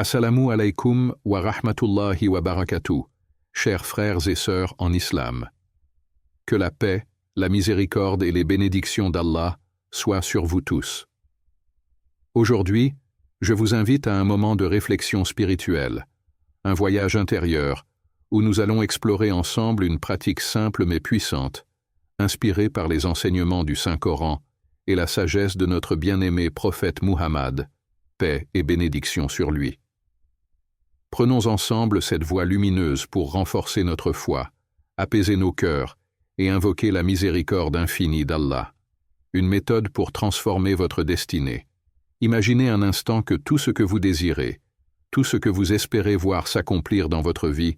Assalamu alaykum wa rahmatullahi wa barakatuh, chers frères et sœurs en islam. Que la paix, la miséricorde et les bénédictions d'Allah soient sur vous tous. Aujourd'hui, je vous invite à un moment de réflexion spirituelle, un voyage intérieur, où nous allons explorer ensemble une pratique simple mais puissante, inspirée par les enseignements du Saint-Coran et la sagesse de notre bien-aimé prophète Muhammad, paix et bénédiction sur lui. Prenons ensemble cette voie lumineuse pour renforcer notre foi, apaiser nos cœurs et invoquer la miséricorde infinie d'Allah. Une méthode pour transformer votre destinée. Imaginez un instant que tout ce que vous désirez, tout ce que vous espérez voir s'accomplir dans votre vie,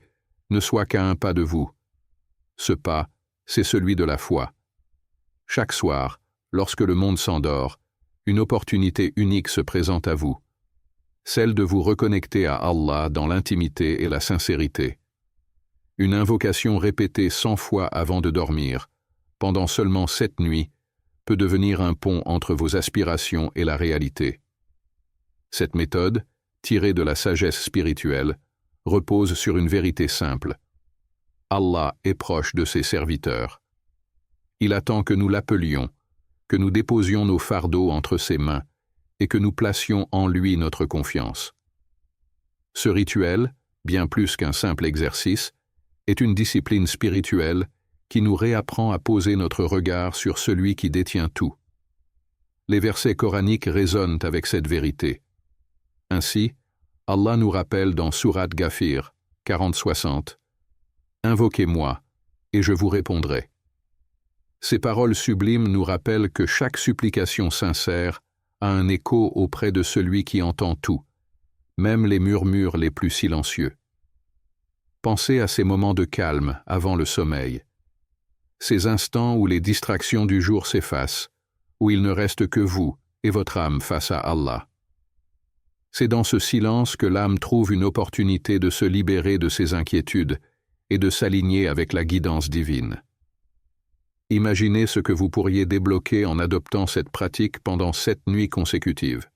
ne soit qu'à un pas de vous. Ce pas, c'est celui de la foi. Chaque soir, lorsque le monde s'endort, une opportunité unique se présente à vous. Celle de vous reconnecter à Allah dans l'intimité et la sincérité. Une invocation répétée 100 fois avant de dormir, pendant seulement 7 nuits, peut devenir un pont entre vos aspirations et la réalité. Cette méthode, tirée de la sagesse spirituelle, repose sur une vérité simple. Allah est proche de ses serviteurs. Il attend que nous l'appelions, que nous déposions nos fardeaux entre ses mains et que nous placions en lui notre confiance. Ce rituel, bien plus qu'un simple exercice, est une discipline spirituelle qui nous réapprend à poser notre regard sur celui qui détient tout. Les versets coraniques résonnent avec cette vérité. Ainsi, Allah nous rappelle dans Sourate Ghafir 40-60 « Invoquez-moi, et je vous répondrai ». Ces paroles sublimes nous rappellent que chaque supplication sincère a un écho auprès de celui qui entend tout, même les murmures les plus silencieux. Pensez à ces moments de calme avant le sommeil, ces instants où les distractions du jour s'effacent, où il ne reste que vous et votre âme face à Allah. C'est dans ce silence que l'âme trouve une opportunité de se libérer de ses inquiétudes et de s'aligner avec la guidance divine. Imaginez ce que vous pourriez débloquer en adoptant cette pratique pendant 7 nuits consécutives.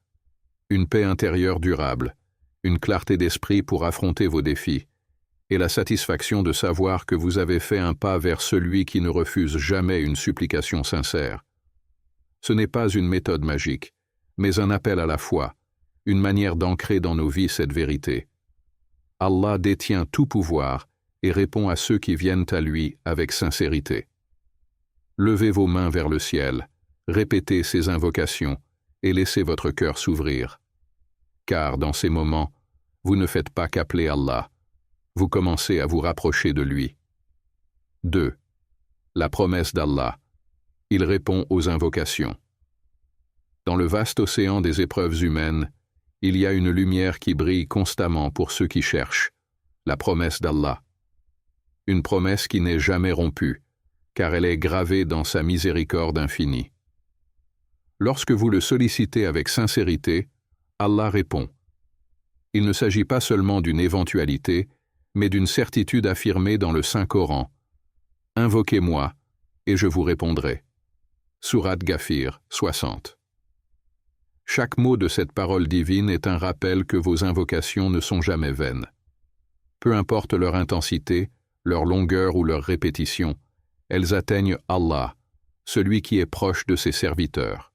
Une paix intérieure durable, une clarté d'esprit pour affronter vos défis, et la satisfaction de savoir que vous avez fait un pas vers celui qui ne refuse jamais une supplication sincère. Ce n'est pas une méthode magique, mais un appel à la foi, une manière d'ancrer dans nos vies cette vérité. Allah détient tout pouvoir et répond à ceux qui viennent à lui avec sincérité. Levez vos mains vers le ciel, répétez ces invocations et laissez votre cœur s'ouvrir. Car dans ces moments, vous ne faites pas qu'appeler Allah, vous commencez à vous rapprocher de lui. 2. La promesse d'Allah. Il répond aux invocations. Dans le vaste océan des épreuves humaines, il y a une lumière qui brille constamment pour ceux qui cherchent, la promesse d'Allah. Une promesse qui n'est jamais rompue, car elle est gravée dans sa miséricorde infinie. Lorsque vous le sollicitez avec sincérité, Allah répond. Il ne s'agit pas seulement d'une éventualité, mais d'une certitude affirmée dans le Saint-Coran. « Invoquez-moi, et je vous répondrai. » Sourate Ghafir 60. Chaque mot de cette parole divine est un rappel que vos invocations ne sont jamais vaines. Peu importe leur intensité, leur longueur ou leur répétition, elles atteignent Allah, celui qui est proche de ses serviteurs.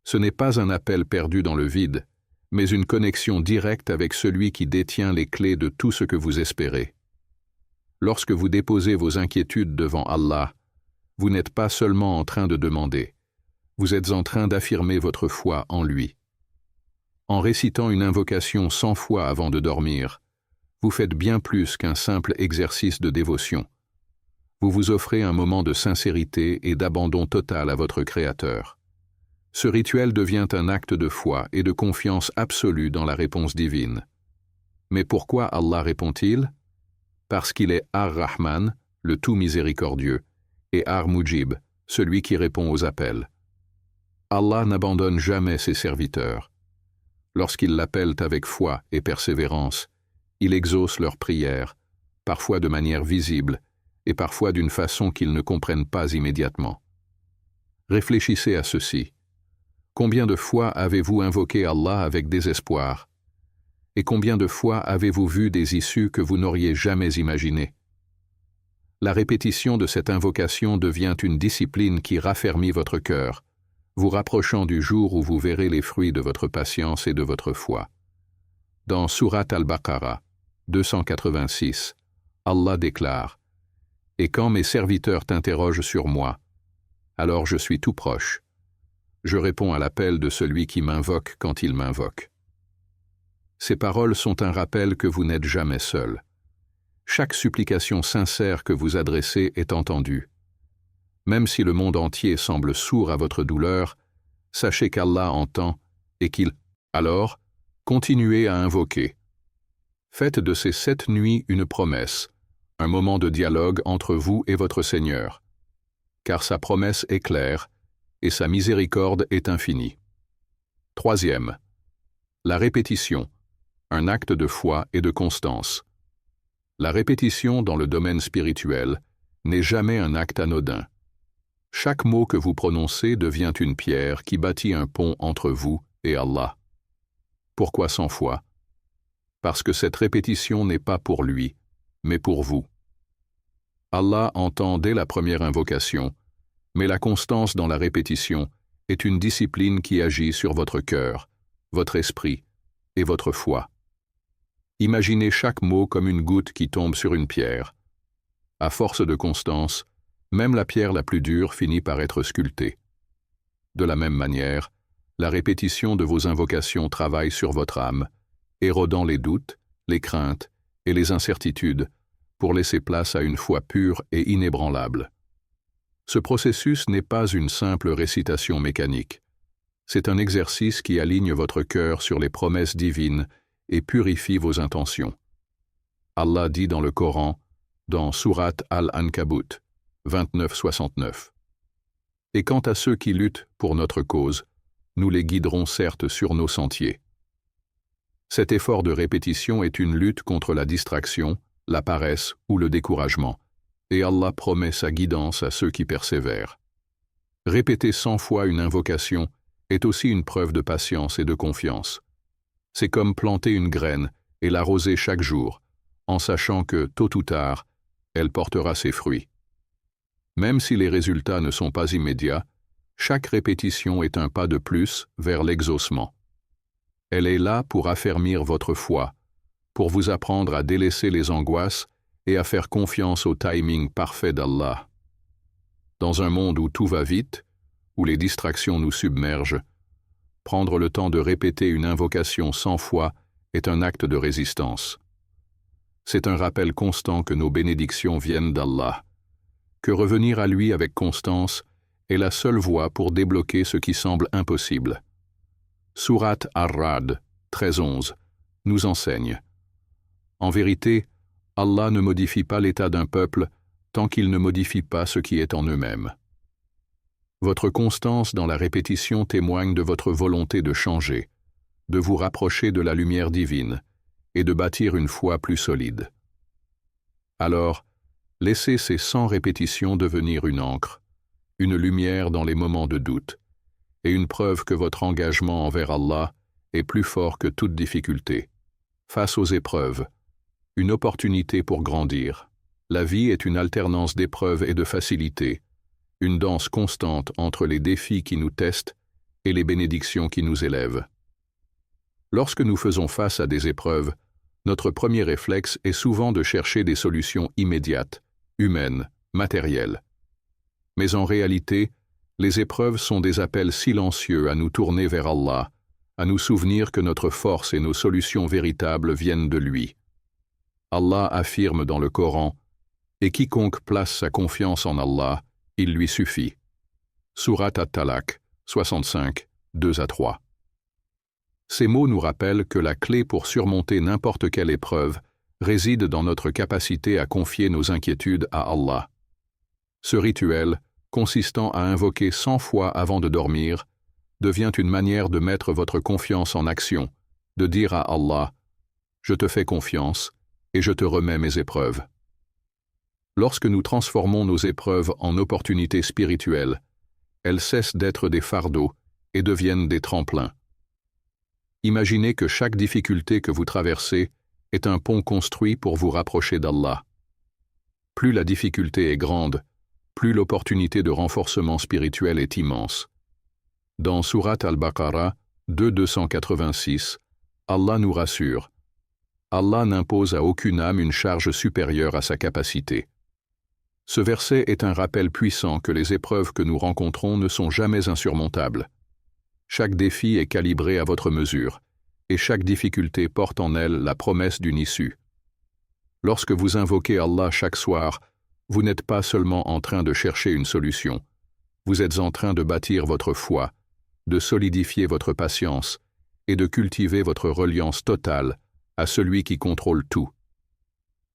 Ce n'est pas un appel perdu dans le vide, mais une connexion directe avec celui qui détient les clés de tout ce que vous espérez. Lorsque vous déposez vos inquiétudes devant Allah, vous n'êtes pas seulement en train de demander, vous êtes en train d'affirmer votre foi en lui. En récitant une invocation 100 fois avant de dormir, vous faites bien plus qu'un simple exercice de dévotion. Vous vous offrez un moment de sincérité et d'abandon total à votre Créateur. Ce rituel devient un acte de foi et de confiance absolue dans la réponse divine. Mais pourquoi Allah répond-il? Parce qu'il est Ar-Rahman, le tout miséricordieux, et Ar-Mujib, celui qui répond aux appels. Allah n'abandonne jamais ses serviteurs. Lorsqu'ils l'appellent avec foi et persévérance, il exauce leurs prières, parfois de manière visible, et parfois d'une façon qu'ils ne comprennent pas immédiatement. Réfléchissez à ceci. Combien de fois avez-vous invoqué Allah avec désespoir? Et combien de fois avez-vous vu des issues que vous n'auriez jamais imaginées? La répétition de cette invocation devient une discipline qui raffermit votre cœur, vous rapprochant du jour où vous verrez les fruits de votre patience et de votre foi. Dans Sourate Al-Baqarah 286, Allah déclare « Et quand mes serviteurs t'interrogent sur moi, alors je suis tout proche. Je réponds à l'appel de celui qui m'invoque quand il m'invoque. » Ces paroles sont un rappel que vous n'êtes jamais seul. Chaque supplication sincère que vous adressez est entendue. Même si le monde entier semble sourd à votre douleur, sachez qu'Allah entend et qu'il, alors, continuez à invoquer. Faites de ces 7 nuits une promesse, un moment de dialogue entre vous et votre Seigneur, car sa promesse est claire et sa miséricorde est infinie. Troisième, la répétition, un acte de foi et de constance. La répétition dans le domaine spirituel n'est jamais un acte anodin. Chaque mot que vous prononcez devient une pierre qui bâtit un pont entre vous et Allah. Pourquoi 100 fois? Parce que cette répétition n'est pas pour lui, mais pour vous. Allah entend dès la première invocation, mais la constance dans la répétition est une discipline qui agit sur votre cœur, votre esprit et votre foi. Imaginez chaque mot comme une goutte qui tombe sur une pierre. À force de constance, même la pierre la plus dure finit par être sculptée. De la même manière, la répétition de vos invocations travaille sur votre âme, érodant les doutes, les craintes et les incertitudes pour laisser place à une foi pure et inébranlable. Ce processus n'est pas une simple récitation mécanique. C'est un exercice qui aligne votre cœur sur les promesses divines et purifie vos intentions. Allah dit dans le Coran, dans Sourate Al-Ankabut 29-69. Et quant à ceux qui luttent pour notre cause, nous les guiderons certes sur nos sentiers. Cet effort de répétition est une lutte contre la distraction, la paresse ou le découragement, et Allah promet sa guidance à ceux qui persévèrent. Répéter 100 fois une invocation est aussi une preuve de patience et de confiance. C'est comme planter une graine et l'arroser chaque jour, en sachant que, tôt ou tard, elle portera ses fruits. Même si les résultats ne sont pas immédiats, chaque répétition est un pas de plus vers l'exaucement. Elle est là pour affermir votre foi, pour vous apprendre à délaisser les angoisses et à faire confiance au timing parfait d'Allah. Dans un monde où tout va vite, où les distractions nous submergent, prendre le temps de répéter une invocation 100 fois est un acte de résistance. C'est un rappel constant que nos bénédictions viennent d'Allah, que revenir à lui avec constance est la seule voie pour débloquer ce qui semble impossible. Sourate Ar-Ra'd 13-11 nous enseigne. En vérité, Allah ne modifie pas l'état d'un peuple tant qu'il ne modifie pas ce qui est en eux-mêmes. Votre constance dans la répétition témoigne de votre volonté de changer, de vous rapprocher de la lumière divine et de bâtir une foi plus solide. Alors, laissez ces 100 répétitions devenir une encre, une lumière dans les moments de doute, et une preuve que votre engagement envers Allah est plus fort que toute difficulté. Face aux épreuves, une opportunité pour grandir. La vie est une alternance d'épreuves et de facilités, une danse constante entre les défis qui nous testent et les bénédictions qui nous élèvent. Lorsque nous faisons face à des épreuves, notre premier réflexe est souvent de chercher des solutions immédiates, humaines, matérielles. Mais en réalité, les épreuves sont des appels silencieux à nous tourner vers Allah, à nous souvenir que notre force et nos solutions véritables viennent de lui. Allah affirme dans le Coran « Et quiconque place sa confiance en Allah, il lui suffit. » Sourate At-Talaq 65, 2-3. Ces mots nous rappellent que la clé pour surmonter n'importe quelle épreuve réside dans notre capacité à confier nos inquiétudes à Allah. Ce rituel, consistant à invoquer 100 fois avant de dormir, devient une manière de mettre votre confiance en action, de dire à Allah « Je te fais confiance et je te remets mes épreuves. » Lorsque nous transformons nos épreuves en opportunités spirituelles, elles cessent d'être des fardeaux et deviennent des tremplins. Imaginez que chaque difficulté que vous traversez est un pont construit pour vous rapprocher d'Allah. Plus la difficulté est grande, plus l'opportunité de renforcement spirituel est immense. Dans Surat Al-Baqarah 286, Allah nous rassure. Allah n'impose à aucune âme une charge supérieure à sa capacité. Ce verset est un rappel puissant que les épreuves que nous rencontrons ne sont jamais insurmontables. Chaque défi est calibré à votre mesure, et chaque difficulté porte en elle la promesse d'une issue. Lorsque vous invoquez Allah chaque soir, vous n'êtes pas seulement en train de chercher une solution, vous êtes en train de bâtir votre foi, de solidifier votre patience et de cultiver votre reliance totale à celui qui contrôle tout.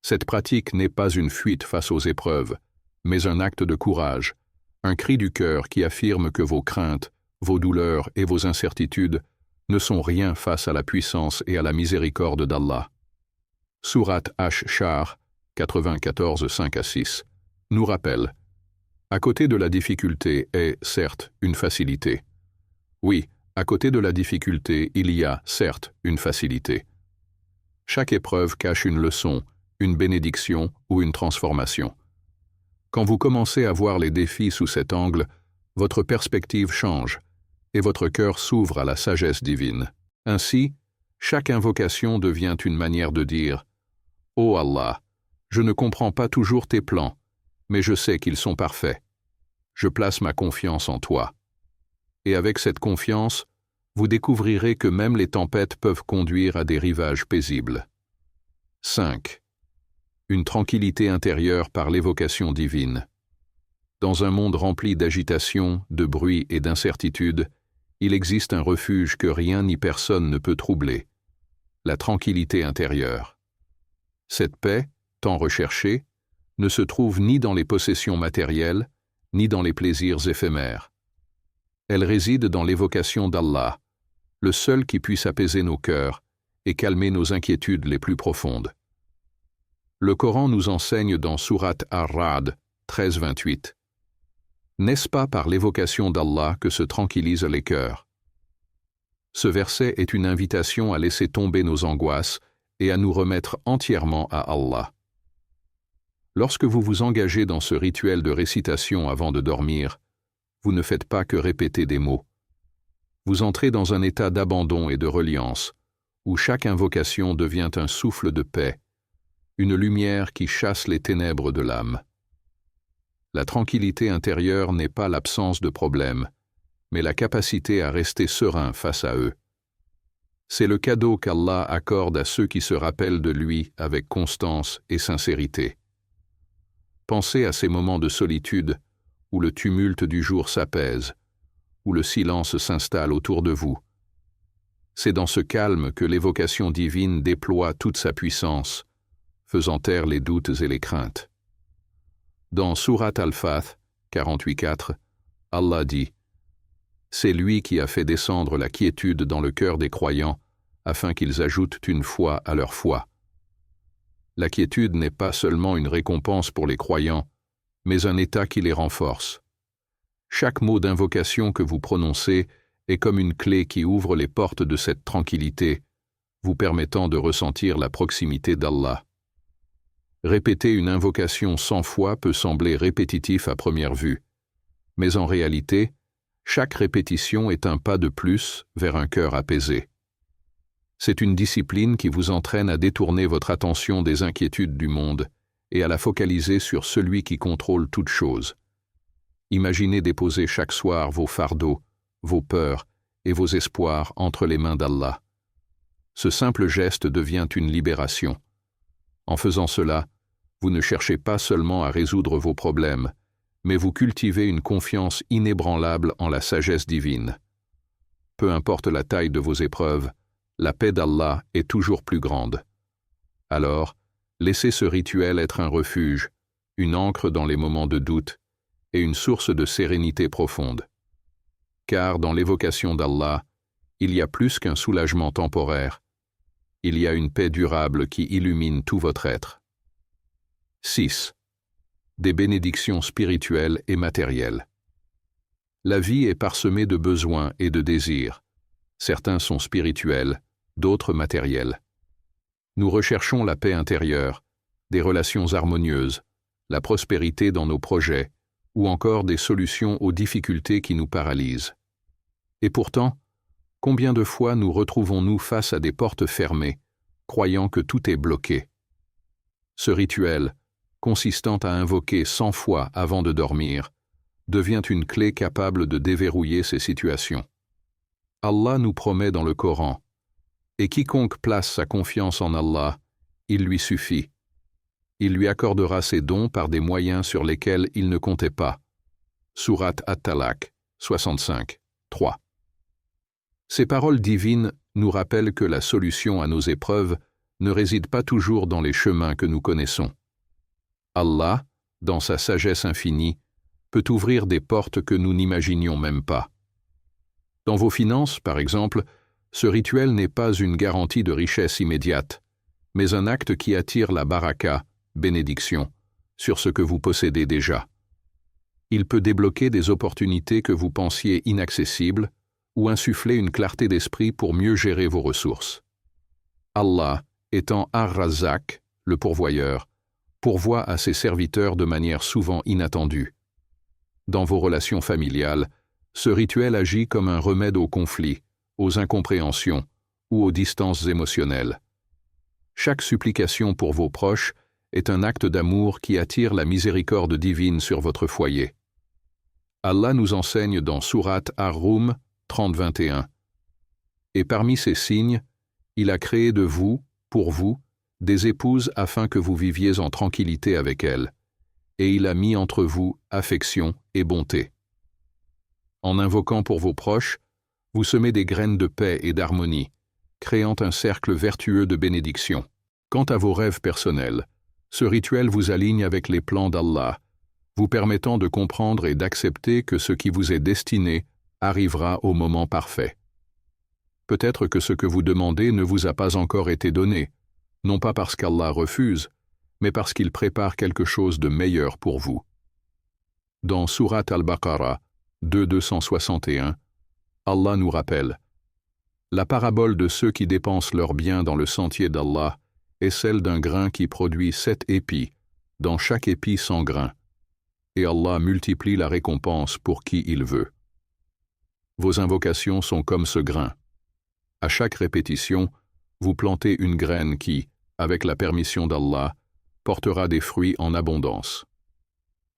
Cette pratique n'est pas une fuite face aux épreuves, mais un acte de courage, un cri du cœur qui affirme que vos craintes, vos douleurs et vos incertitudes ne sont rien face à la puissance et à la miséricorde d'Allah. Surat Ash-Shar 94, 5-6 nous rappelle: à côté de la difficulté est, certes, une facilité. Oui, à côté de la difficulté, il y a, certes, une facilité. Chaque épreuve cache une leçon, une bénédiction ou une transformation. Quand vous commencez à voir les défis sous cet angle, votre perspective change et votre cœur s'ouvre à la sagesse divine. Ainsi, chaque invocation devient une manière de dire: « Ô Allah, je ne comprends pas toujours tes plans, mais je sais qu'ils sont parfaits. Je place ma confiance en toi. » Et avec cette confiance, vous découvrirez que même les tempêtes peuvent conduire à des rivages paisibles. 5. Une tranquillité intérieure par l'évocation divine. Dans un monde rempli d'agitation, de bruit et d'incertitude, il existe un refuge que rien ni personne ne peut troubler: la tranquillité intérieure. Cette paix, tant recherchée, ne se trouve ni dans les possessions matérielles, ni dans les plaisirs éphémères. Elle réside dans l'évocation d'Allah, le seul qui puisse apaiser nos cœurs et calmer nos inquiétudes les plus profondes. Le Coran nous enseigne dans Surat Ar-Ra'd 13-28. N'est-ce pas par l'évocation d'Allah que se tranquillisent les cœurs? Ce verset est une invitation à laisser tomber nos angoisses et à nous remettre entièrement à Allah. Lorsque vous vous engagez dans ce rituel de récitation avant de dormir, vous ne faites pas que répéter des mots. Vous entrez dans un état d'abandon et de reliance, où chaque invocation devient un souffle de paix, une lumière qui chasse les ténèbres de l'âme. La tranquillité intérieure n'est pas l'absence de problèmes, mais la capacité à rester serein face à eux. C'est le cadeau qu'Allah accorde à ceux qui se rappellent de lui avec constance et sincérité. Pensez à ces moments de solitude où le tumulte du jour s'apaise, où le silence s'installe autour de vous. C'est dans ce calme que l'évocation divine déploie toute sa puissance, faisant taire les doutes et les craintes. Dans Surat Al-Fath 48.4, Allah dit: « C'est lui qui a fait descendre la quiétude dans le cœur des croyants, afin qu'ils ajoutent une foi à leur foi. » La quiétude n'est pas seulement une récompense pour les croyants, mais un état qui les renforce. Chaque mot d'invocation que vous prononcez est comme une clé qui ouvre les portes de cette tranquillité, vous permettant de ressentir la proximité d'Allah. Répéter une invocation 100 fois peut sembler répétitif à première vue, mais en réalité, chaque répétition est un pas de plus vers un cœur apaisé. C'est une discipline qui vous entraîne à détourner votre attention des inquiétudes du monde et à la focaliser sur celui qui contrôle toutes choses. Imaginez déposer chaque soir vos fardeaux, vos peurs et vos espoirs entre les mains d'Allah. Ce simple geste devient une libération. En faisant cela, vous ne cherchez pas seulement à résoudre vos problèmes, mais vous cultivez une confiance inébranlable en la sagesse divine. Peu importe la taille de vos épreuves, la paix d'Allah est toujours plus grande. Alors, laissez ce rituel être un refuge, une ancre dans les moments de doute et une source de sérénité profonde. Car dans l'évocation d'Allah, il y a plus qu'un soulagement temporaire, il y a une paix durable qui illumine tout votre être. 6. Des bénédictions spirituelles et matérielles. La vie est parsemée de besoins et de désirs. Certains sont spirituels, d'autres matériels. Nous recherchons la paix intérieure, des relations harmonieuses, la prospérité dans nos projets, ou encore des solutions aux difficultés qui nous paralysent. Et pourtant, combien de fois nous retrouvons-nous face à des portes fermées, croyant que tout est bloqué? Ce rituel, consistant à invoquer 100 fois avant de dormir, devient une clé capable de déverrouiller ces situations. Allah nous promet dans le Coran « Et quiconque place sa confiance en Allah, il lui suffit. Il lui accordera ses dons par des moyens sur lesquels il ne comptait pas. » Sourate At-Talaq, 65, 3. Ces paroles divines nous rappellent que la solution à nos épreuves ne réside pas toujours dans les chemins que nous connaissons. Allah, dans sa sagesse infinie, peut ouvrir des portes que nous n'imaginions même pas. Dans vos finances, par exemple, ce rituel n'est pas une garantie de richesse immédiate, mais un acte qui attire la baraka, bénédiction, sur ce que vous possédez déjà. Il peut débloquer des opportunités que vous pensiez inaccessibles ou insuffler une clarté d'esprit pour mieux gérer vos ressources. Allah, étant Ar-Razzaq, le pourvoyeur, pourvoit à ses serviteurs de manière souvent inattendue. Dans vos relations familiales, ce rituel agit comme un remède aux conflits, aux incompréhensions ou aux distances émotionnelles. Chaque supplication pour vos proches est un acte d'amour qui attire la miséricorde divine sur votre foyer. Allah nous enseigne dans Sourate Ar-Rum 30-21. Et parmi ces signes, il a créé de vous, pour vous, des épouses afin que vous viviez en tranquillité avec elles, et il a mis entre vous affection et bonté. En invoquant pour vos proches, vous semez des graines de paix et d'harmonie, créant un cercle vertueux de bénédiction. Quant à vos rêves personnels, ce rituel vous aligne avec les plans d'Allah, vous permettant de comprendre et d'accepter que ce qui vous est destiné arrivera au moment parfait. Peut-être que ce que vous demandez ne vous a pas encore été donné, non pas parce qu'Allah refuse, mais parce qu'il prépare quelque chose de meilleur pour vous. Dans Sourate Al-Baqarah 261, Allah nous rappelle « La parabole de ceux qui dépensent leurs biens dans le sentier d'Allah est celle d'un grain qui produit 7 épis, dans chaque épi 100 grains, et Allah multiplie la récompense pour qui il veut. » Vos invocations sont comme ce grain. À chaque répétition, vous plantez une graine qui, avec la permission d'Allah, portera des fruits en abondance.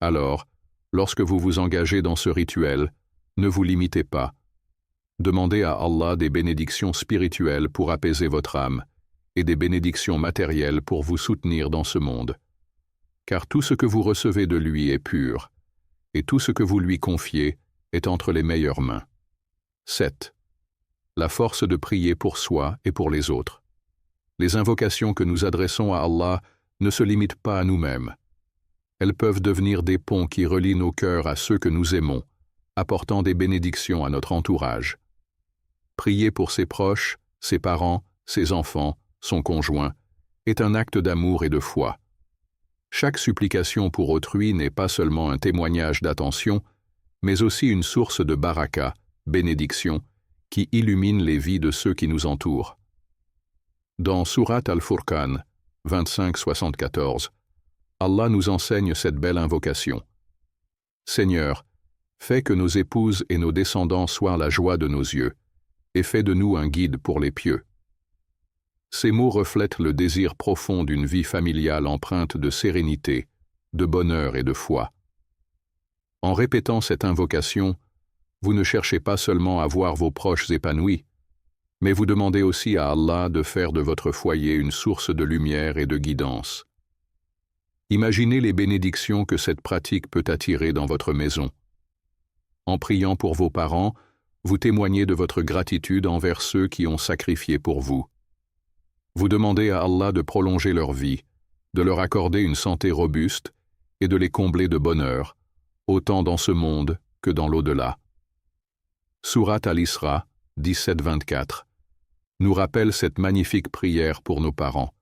Alors, lorsque vous vous engagez dans ce rituel, ne vous limitez pas. Demandez à Allah des bénédictions spirituelles pour apaiser votre âme et des bénédictions matérielles pour vous soutenir dans ce monde. Car tout ce que vous recevez de lui est pur, et tout ce que vous lui confiez est entre les meilleures mains. 7. La force de prier pour soi et pour les autres. Les invocations que nous adressons à Allah ne se limitent pas à nous-mêmes. Elles peuvent devenir des ponts qui relient nos cœurs à ceux que nous aimons, apportant des bénédictions à notre entourage. Prier pour ses proches, ses parents, ses enfants, son conjoint, est un acte d'amour et de foi. Chaque supplication pour autrui n'est pas seulement un témoignage d'attention, mais aussi une source de baraka, bénédiction, qui illumine les vies de ceux qui nous entourent. Dans Sourate Al-Furqan 25-74, Allah nous enseigne cette belle invocation. Seigneur, fais que nos épouses et nos descendants soient la joie de nos yeux, et fais de nous un guide pour les pieux. Ces mots reflètent le désir profond d'une vie familiale empreinte de sérénité, de bonheur et de foi. En répétant cette invocation, vous ne cherchez pas seulement à voir vos proches épanouis, mais vous demandez aussi à Allah de faire de votre foyer une source de lumière et de guidance. Imaginez les bénédictions que cette pratique peut attirer dans votre maison. En priant pour vos parents, vous témoignez de votre gratitude envers ceux qui ont sacrifié pour vous. Vous demandez à Allah de prolonger leur vie, de leur accorder une santé robuste et de les combler de bonheur, autant dans ce monde que dans l'au-delà. Sourate Al-Isra 17-24 nous rappelle cette magnifique prière pour nos parents.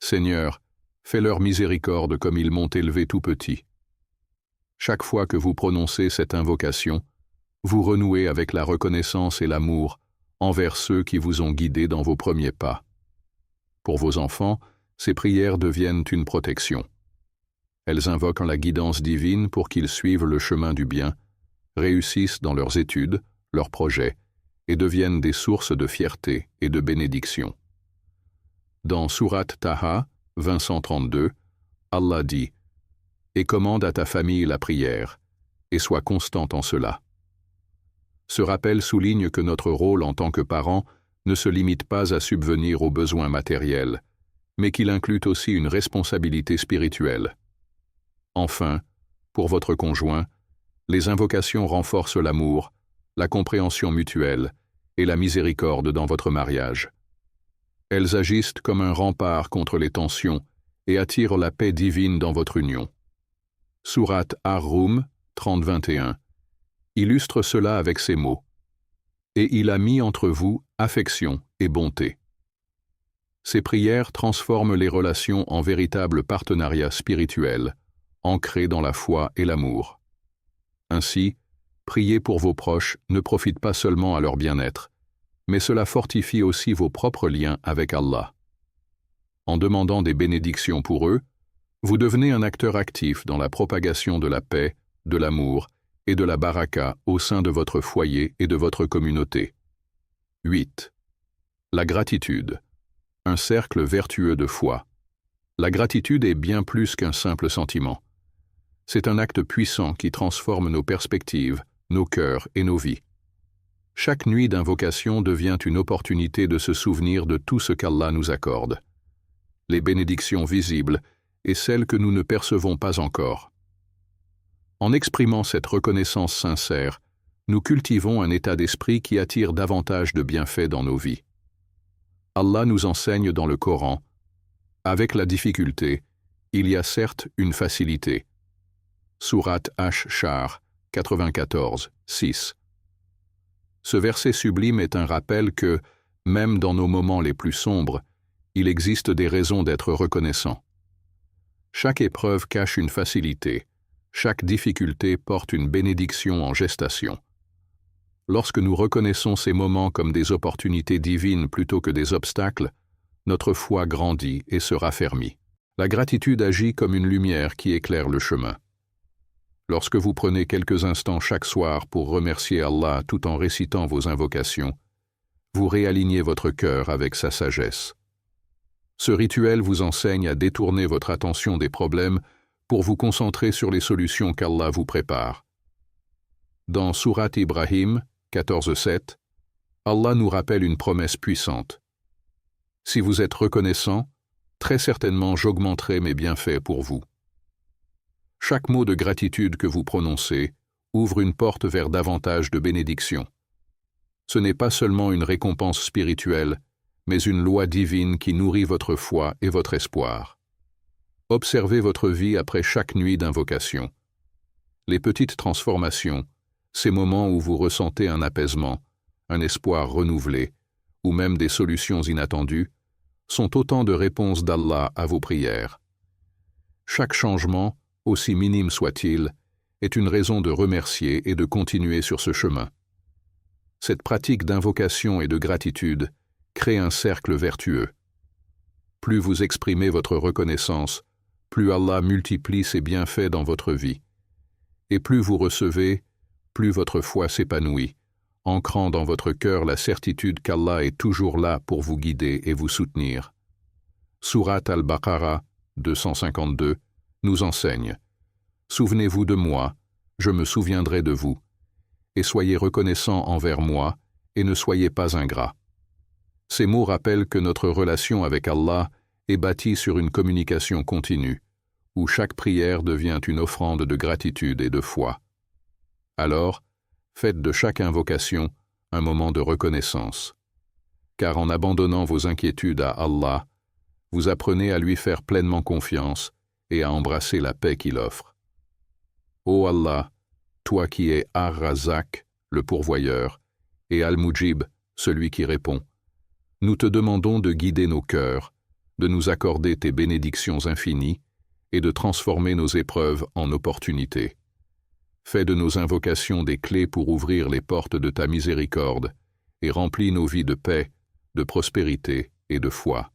Seigneur, fais-leur miséricorde comme ils m'ont élevé tout petit. Chaque fois que vous prononcez cette invocation, vous renouez avec la reconnaissance et l'amour envers ceux qui vous ont guidés dans vos premiers pas. Pour vos enfants, ces prières deviennent une protection. Elles invoquent la guidance divine pour qu'ils suivent le chemin du bien, réussissent dans leurs études, leurs projets, et deviennent des sources de fierté et de bénédiction. Dans Sourate Taha, 2032, Allah dit « Et commande à ta famille la prière, et sois constante en cela. » Ce rappel souligne que notre rôle en tant que parents ne se limite pas à subvenir aux besoins matériels, mais qu'il inclut aussi une responsabilité spirituelle. Enfin, pour votre conjoint, les invocations renforcent l'amour, la compréhension mutuelle et la miséricorde dans votre mariage. Elles agissent comme un rempart contre les tensions et attirent la paix divine dans votre union. Sourate Ar-Rum 30-21 illustre cela avec ces mots. « Et il a mis entre vous affection et bonté. » Ces prières transforment les relations en véritables partenariats spirituels, ancrés dans la foi et l'amour. Ainsi, prier pour vos proches ne profite pas seulement à leur bien-être, mais cela fortifie aussi vos propres liens avec Allah. En demandant des bénédictions pour eux, vous devenez un acteur actif dans la propagation de la paix, de l'amour et de la baraka au sein de votre foyer et de votre communauté. 8. La gratitude. Un cercle vertueux de foi. La gratitude est bien plus qu'un simple sentiment. C'est un acte puissant qui transforme nos perspectives, nos cœurs et nos vies. Chaque nuit d'invocation devient une opportunité de se souvenir de tout ce qu'Allah nous accorde. Les bénédictions visibles et celles que nous ne percevons pas encore. En exprimant cette reconnaissance sincère, nous cultivons un état d'esprit qui attire davantage de bienfaits dans nos vies. Allah nous enseigne dans le Coran, « Avec la difficulté, il y a certes une facilité. » Sourate Ash-Shar 94, 6. Ce verset sublime est un rappel que, même dans nos moments les plus sombres, il existe des raisons d'être reconnaissant. Chaque épreuve cache une facilité, chaque difficulté porte une bénédiction en gestation. Lorsque nous reconnaissons ces moments comme des opportunités divines plutôt que des obstacles, notre foi grandit et se raffermit. La gratitude agit comme une lumière qui éclaire le chemin. Lorsque vous prenez quelques instants chaque soir pour remercier Allah tout en récitant vos invocations, vous réalignez votre cœur avec sa sagesse. Ce rituel vous enseigne à détourner votre attention des problèmes pour vous concentrer sur les solutions qu'Allah vous prépare. Dans Sourate Ibrahim 14-7, Allah nous rappelle une promesse puissante. « Si vous êtes reconnaissant, très certainement j'augmenterai mes bienfaits pour vous. » Chaque mot de gratitude que vous prononcez ouvre une porte vers davantage de bénédictions. Ce n'est pas seulement une récompense spirituelle, mais une loi divine qui nourrit votre foi et votre espoir. Observez votre vie après chaque nuit d'invocation. Les petites transformations, ces moments où vous ressentez un apaisement, un espoir renouvelé, ou même des solutions inattendues, sont autant de réponses d'Allah à vos prières. Chaque changement, aussi minime soit-il, est une raison de remercier et de continuer sur ce chemin. Cette pratique d'invocation et de gratitude crée un cercle vertueux. Plus vous exprimez votre reconnaissance, plus Allah multiplie ses bienfaits dans votre vie. Et plus vous recevez, plus votre foi s'épanouit, ancrant dans votre cœur la certitude qu'Allah est toujours là pour vous guider et vous soutenir. Sourate Al-Baqarah 252 nous enseigne « Souvenez-vous de moi, je me souviendrai de vous, et soyez reconnaissants envers moi, et ne soyez pas ingrats. » Ces mots rappellent que notre relation avec Allah est bâtie sur une communication continue, où chaque prière devient une offrande de gratitude et de foi. Alors, faites de chaque invocation un moment de reconnaissance. Car en abandonnant vos inquiétudes à Allah, vous apprenez à lui faire pleinement confiance et à embrasser la paix qu'il offre. Ô Allah, toi qui es Ar-Razak, le pourvoyeur, et Al-Mujib, celui qui répond, nous te demandons de guider nos cœurs, de nous accorder tes bénédictions infinies et de transformer nos épreuves en opportunités. Fais de nos invocations des clés pour ouvrir les portes de ta miséricorde et remplis nos vies de paix, de prospérité et de foi.